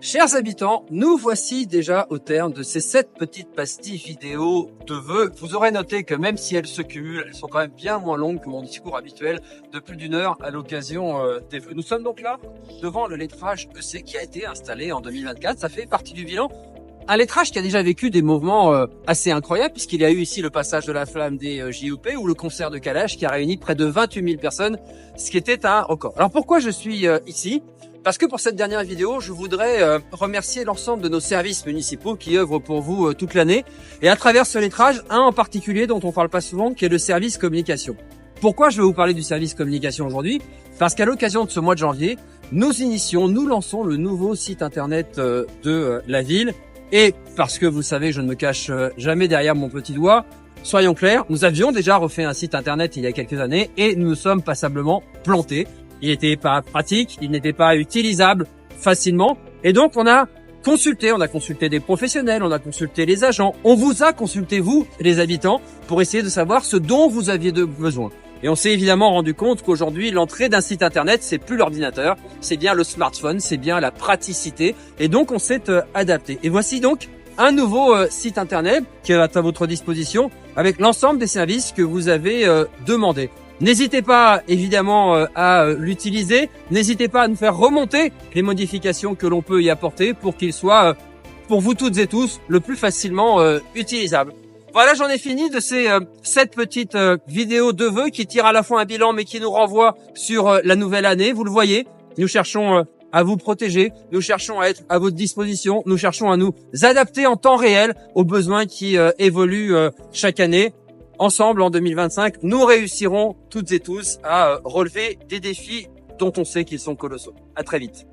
Chers habitants, nous voici déjà au terme de ces 7 petites pastilles vidéo de vœux. Vous aurez noté que même si elles se cumulent, elles sont quand même bien moins longues que mon discours habituel de plus d'1 heure à l'occasion des vœux. Nous sommes donc là devant le lettrage EC qui a été installé en 2024. Ça fait partie du bilan. Un lettrage qui a déjà vécu des mouvements assez incroyables puisqu'il y a eu ici le passage de la flamme des JOP ou le concert de Kalash qui a réuni près de 28 000 personnes, ce qui était un record. Alors pourquoi je suis ici ? Parce que pour cette dernière vidéo, je voudrais remercier l'ensemble de nos services municipaux qui œuvrent pour vous toute l'année. Et à travers ce lettrage, un en particulier dont on parle pas souvent, qui est le service communication. Pourquoi je vais vous parler du service communication aujourd'hui ? Parce qu'à l'occasion de ce mois de janvier, nous lançons le nouveau site internet de la ville. Et parce que vous savez, je ne me cache jamais derrière mon petit doigt, soyons clairs, nous avions déjà refait un site internet il y a quelques années et nous nous sommes passablement plantés. Il n'était pas pratique, il n'était pas utilisable facilement. Et donc, on a consulté des professionnels, on a consulté les agents. On vous a consulté, vous, les habitants, pour essayer de savoir ce dont vous aviez besoin. Et on s'est évidemment rendu compte qu'aujourd'hui, l'entrée d'un site internet, c'est plus l'ordinateur, c'est bien le smartphone, c'est bien la praticité. Et donc, on s'est adapté. Et voici donc un nouveau site internet qui est à votre disposition avec l'ensemble des services que vous avez demandés. N'hésitez pas évidemment à l'utiliser, n'hésitez pas à nous faire remonter les modifications que l'on peut y apporter pour qu'il soit, pour vous toutes et tous, le plus facilement utilisable. Voilà, j'en ai fini de ces 7 petites vidéos de vœux qui tirent à la fois un bilan mais qui nous renvoient sur la nouvelle année. Vous le voyez, nous cherchons à vous protéger, nous cherchons à être à votre disposition, nous cherchons à nous adapter en temps réel aux besoins qui évoluent chaque année. Ensemble, en 2025, nous réussirons toutes et tous à relever des défis dont on sait qu'ils sont colossaux. À très vite.